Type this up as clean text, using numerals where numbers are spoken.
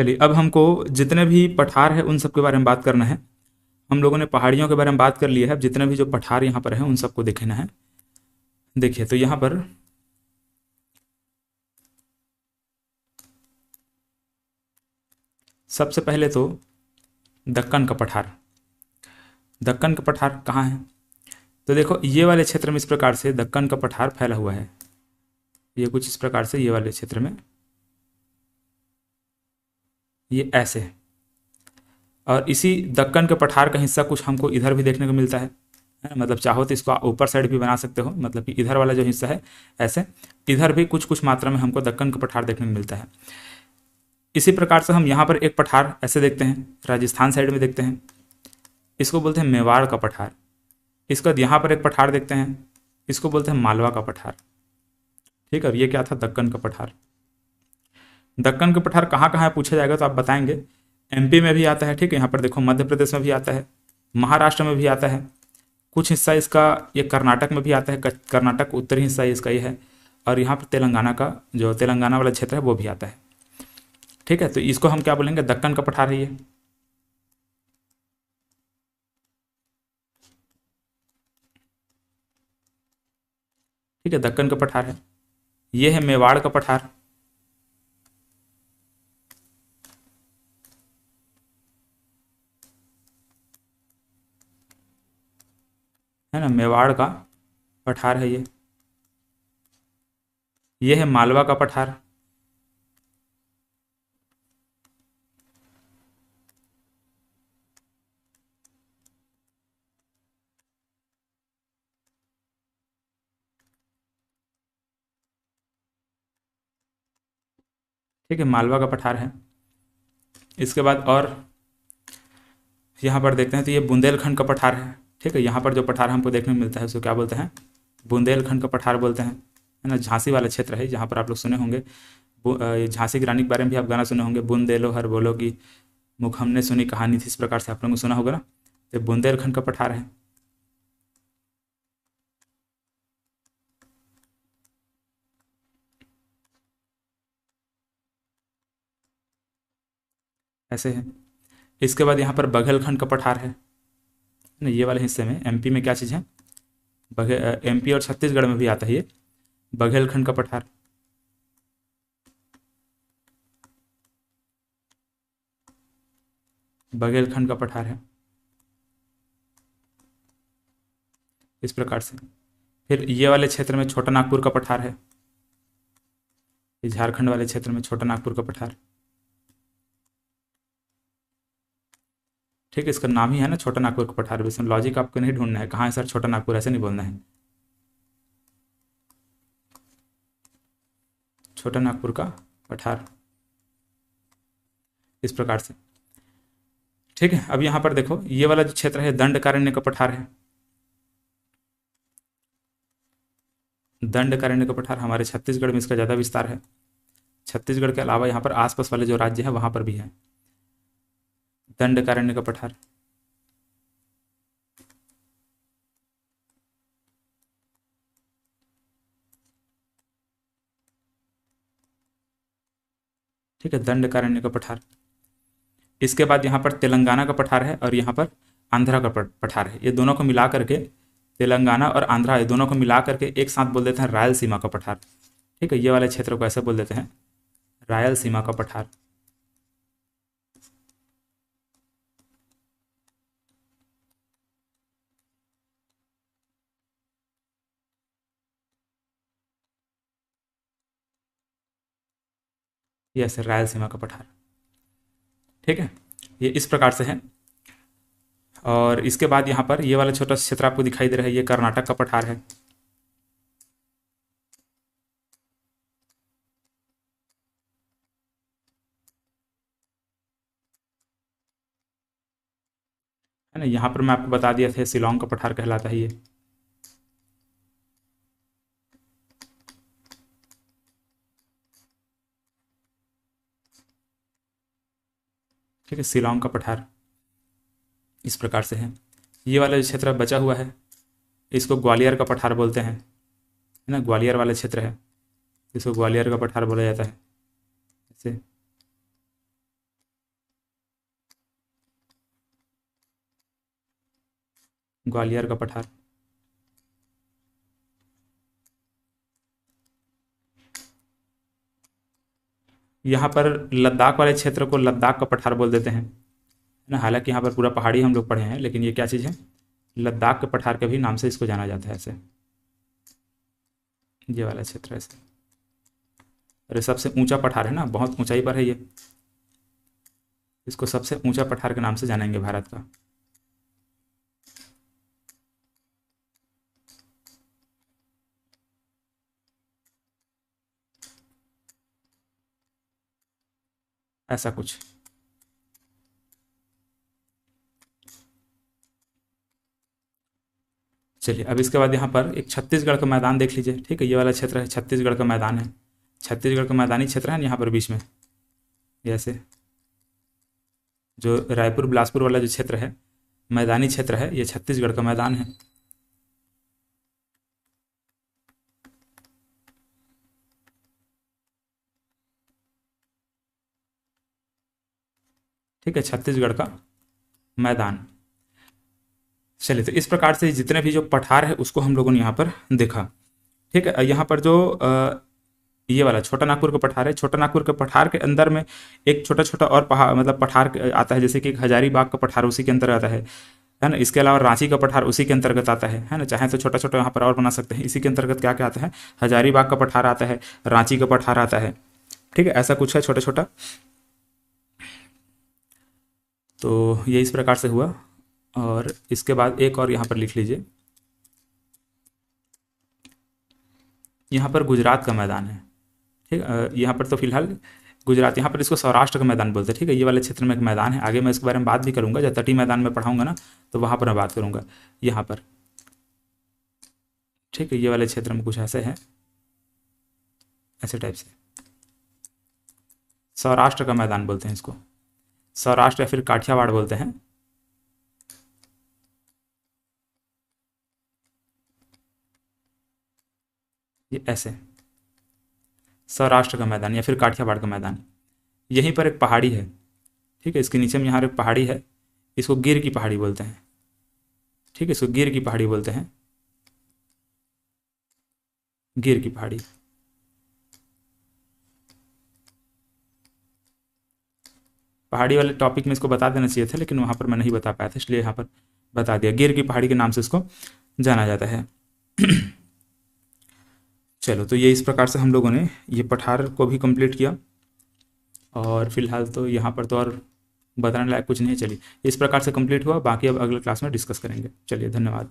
चलिए, अब हमको जितने भी पठार है उन सब के बारे में बात करना है। हम लोगों ने पहाड़ियों के बारे में बात कर ली है, अब जितने भी जो पठार यहाँ पर हैं उन सबको देखना है। देखिए, तो यहाँ पर सबसे पहले तो दक्कन का पठार। दक्कन का पठार कहाँ है? तो देखो, ये वाले क्षेत्र में इस प्रकार से दक्कन का पठार फैला हुआ है। ये कुछ इस प्रकार से ये वाले क्षेत्र में ये ऐसे है। और इसी दक्कन के पठार का हिस्सा कुछ हमको इधर भी देखने को मिलता है। मतलब चाहो तो इसको ऊपर साइड भी बना सकते हो, मतलब कि इधर वाला जो हिस्सा है ऐसे, इधर भी कुछ कुछ मात्रा में हमको दक्कन का पठार देखने को मिलता है। इसी प्रकार से हम यहाँ पर एक पठार ऐसे देखते हैं, राजस्थान साइड में देखते हैं, इसको बोलते हैं मेवाड़ का पठार। इसके बाद यहाँ पर एक पठार देखते हैं, इसको बोलते हैं मालवा का पठार। ठीक है, और ये क्या था? दक्कन का पठार। दक्कन का पठार कहाँ कहाँ है पूछा जाएगा तो आप बताएंगे। एमपी में भी आता है, ठीक है, यहाँ पर देखो मध्य प्रदेश में भी आता है, महाराष्ट्र में भी आता है, कुछ हिस्सा इसका ये कर्नाटक में भी आता है, कर्नाटक उत्तरी हिस्सा इसका ये है, और यहाँ पर तेलंगाना का जो तेलंगाना वाला क्षेत्र है वो भी आता है। ठीक है, तो इसको हम क्या बोलेंगे? दक्कन का पठार है ये। ठीक है, दक्कन का पठार है। ये है मेवाड़ का पठार। है ना, मेवाड़ का पठार है ये। ये है मालवा का पठार। ठीक है, मालवा का पठार है। इसके बाद और यहाँ पर देखते हैं तो ये बुंदेलखंड का पठार है। ठीक है, यहाँ पर जो पठार हमको देखने को मिलता है उसको क्या बोलते हैं? बुंदेलखंड का पठार बोलते हैं। है ना, झांसी वाला क्षेत्र है जहाँ पर आप लोग सुने होंगे, ये झांसी की रानी के बारे में भी आप गाना सुने होंगे, बुंदेलो हर बोलो की मुख हमने सुनी कहानी थी, इस प्रकार से आप लोगों को सुना होगा ना। तो बुंदेलखंड का पठार है। ऐसे है। इसके बाद यहाँ पर बघेलखंड का पठार है ना, ये वाले हिस्से में एमपी में क्या चीज़ है? एमपी और छत्तीसगढ़ में भी आता है ये बघेलखंड का पठार। बघेलखंड का पठार है इस प्रकार से। फिर ये वाले क्षेत्र में छोटा नागपुर का पठार है, ये झारखंड वाले क्षेत्र में छोटा नागपुर का पठार। ठीक है, इसका नाम ही है ना छोटा नागपुर का पठार, इसमें लॉजिक आपको नहीं ढूंढना है, कहाँ है सर छोटा नागपुर, ऐसे नहीं बोलना है। छोटा नागपुर का पठार इस प्रकार से। ठीक है, अब यहाँ पर देखो ये वाला जो क्षेत्र है दंडकारण्य का पठार है। दंडकारण्य का पठार हमारे छत्तीसगढ़ में इसका ज़्यादा विस्तार है। छत्तीसगढ़ के अलावा यहाँ पर आसपास वाले जो राज्य है वहाँ पर भी है दंडकारण्य का पठार। ठीक है, दंडकारण्य का पठार। इसके बाद यहाँ पर तेलंगाना का पठार है और यहाँ पर आंध्रा का पठार है। ये दोनों को मिला करके, तेलंगाना और आंध्रा ये दोनों को मिला करके एक साथ बोल देते हैं रायलसीमा का पठार। ठीक है, ये वाले क्षेत्र को ऐसे बोल देते हैं रायलसीमा का पठार। ये ऐसे रायलसीमा का पठार। ठीक है, ये इस प्रकार से है। और इसके बाद यहाँ पर ये वाला छोटा क्षेत्र आपको दिखाई दे रहा है, ये कर्नाटक का पठार है। है ना, यहाँ पर मैं आपको बता दिया था शिलोंग का पठार कहलाता है ये। ठीक है, शिलोंग का पठार इस प्रकार से है। ये वाला जो क्षेत्र बचा हुआ है इसको ग्वालियर का पठार बोलते हैं। है ना, ग्वालियर वाला क्षेत्र है, इसको ग्वालियर का पठार बोला जाता है ऐसे। ग्वालियर का पठार। यहाँ पर लद्दाख वाले क्षेत्र को लद्दाख का पठार बोल देते हैं, है ना। हालांकि यहाँ पर पूरा पहाड़ी हम लोग पढ़े हैं, लेकिन ये क्या चीज़ है, लद्दाख के पठार के भी नाम से इसको जाना जाता है ऐसे, ये वाला क्षेत्र ऐसे। अरे सबसे ऊंचा पठार है ना, बहुत ऊंचाई पर है ये, इसको सबसे ऊंचा पठार के नाम से जानेंगे भारत का। ऐसा कुछ। चलिए अब इसके बाद यहाँ पर एक छत्तीसगढ़ का मैदान देख लीजिए, ठीक है। ये वाला क्षेत्र है, छत्तीसगढ़ का मैदान है, छत्तीसगढ़ का मैदानी क्षेत्र है ना, यहाँ पर बीच में ये ऐसे, जो रायपुर बिलासपुर वाला जो क्षेत्र है, मैदानी क्षेत्र है, ये छत्तीसगढ़ का मैदान है। ठीक है, छत्तीसगढ़ का मैदान। चलिए तो इस प्रकार से जितने भी जो पठार है उसको हम लोगों ने यहाँ पर देखा। ठीक है, यहाँ पर जो ये वाला छोटा नागपुर का पठार है, छोटा नागपुर के पठार के अंदर में एक छोटा छोटा और पहाड़ मतलब पठार आता है, जैसे कि एक हजारीबाग का पठार उसी के अंतर्गत आता है ना। इसके अलावा रांची का पठार उसी के अंतर्गत आता है ना। चाहे तो छोटा छोटा यहाँ पर और बना सकते हैं। इसी के अंतर्गत क्या क्या आता है, हजारीबाग का पठार आता है, रांची का पठार आता है। ठीक है, ऐसा कुछ है छोटा छोटा। तो ये इस प्रकार से हुआ। और इसके बाद एक और यहाँ पर लिख लीजिए, यहाँ पर गुजरात का मैदान है। ठीक है, यहाँ पर तो फिलहाल गुजरात, यहाँ पर इसको सौराष्ट्र का मैदान बोलते हैं। ठीक है, ये वाले क्षेत्र में एक मैदान है, आगे मैं इसके बारे में बात भी करूंगा, जब तटीय मैदान में पढ़ाऊंगा ना तो वहाँ पर मैं बात करूंगा यहाँ पर। ठीक है, ये वाले क्षेत्र में कुछ ऐसे है, ऐसे टाइप से सौराष्ट्र का मैदान बोलते हैं इसको, सौराष्ट्र या फिर काठियावाड़ बोलते हैं। ये ऐसे सौराष्ट्र का मैदान या फिर काठियावाड़ का मैदान। यहीं पर एक पहाड़ी है, ठीक है, इसके नीचे में यहाँ एक पहाड़ी है, इसको गिर की पहाड़ी बोलते हैं। ठीक है, इसको गिर की पहाड़ी बोलते हैं, गिर की पहाड़ी। पहाड़ी वाले टॉपिक में इसको बता देना चाहिए था, लेकिन वहाँ पर मैं नहीं बता पाया था, इसलिए यहाँ पर बता दिया, गिर की पहाड़ी के नाम से इसको जाना जाता है। चलो, तो ये इस प्रकार से हम लोगों ने ये पठार को भी कंप्लीट किया। और फिलहाल तो यहाँ पर तो और बताने लायक कुछ नहीं है। चलिए, इस प्रकार से कंप्लीट हुआ, बाकी अब अगले क्लास में डिस्कस करेंगे। चलिए, धन्यवाद।